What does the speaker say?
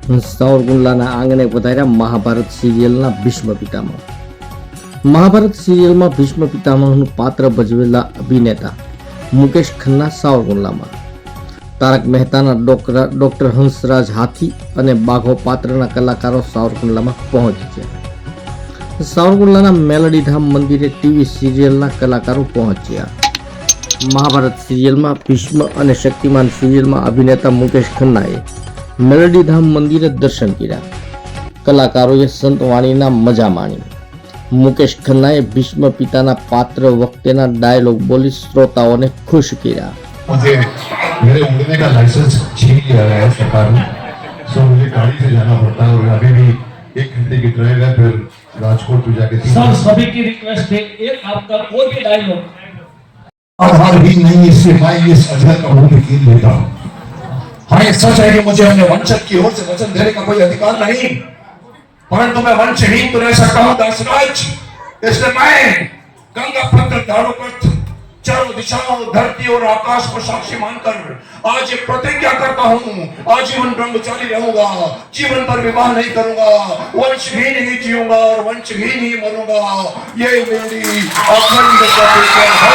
સાવરકુંડલાના આંગણે પધાર્યા મહાભારત સિરિયલના ભીષ્મ પિતામહ. મહાભારત સિરિયલમાં ભીષ્મ પિતામહનું પાત્ર ભજવેલા અભિનેતા મુકેશ ખન્ના સાવરકુંડલામાં, તારક મહેતાના ડોક્ટર હંસરાજ હાથી અને બાઘો પાત્રના કલાકારો સાવરકુંડલામાં પહોંચ્યા. સાવરકુંડલાના મેલડીધામ મંદિરે ટીવી સિરિયલના કલાકારો પહોંચ્યા. મહાભારત સિરિયલમાં ભીષ્મ અને શક્તિમાન સિરિયલમાં અભિનેતા મુકેશ ખન્નાએ મેલડીધામ મંદિરે દર્શન કર્યા. કલાકારોએ સંતવાણીના મજા માણી. મુકેશ ખન્નાએ ભીષ્મ પિતાના પાત્ર વખતેના ડાયલોગ બોલી શ્રોતાઓને ખુશ કર્યા. मुझे मेरे उड़ने का लाइसेंस छीन लिया है सरकार ने, सो मुझे गाड़ी से जाना पड़ता है और अभी भी 1 घंटे की ड्राइव है, फिर राजकोट में जाके सर सभी की रिक्वेस्ट है, एक आपका कोई भी डायलॉग आधार ही नहीं इससे मैं ये सजा का मुंह कीन लेता हूँ. हाँ ये सच है कि मुझे अपने वंशज की ओर से वचन देने का कोई अधिकार नहीं, परंतु मैं वंशहीन तो रह सकता हूँ दासराज. इसलिए मैं गंगा पत्र दारुपथ चारों दिशाओं धरती और आकाश को साक्षी मानकर आज ये प्रतिज्ञा करता हूँ, आजीवन ब्रह्मचारी रहूंगा, जीवन पर विवाह नहीं करूंगा, वंशहीन ही जीऊंगा और वंशहीन ही मरूंगा. ये मेरी अखंड प्रतिज्ञा है.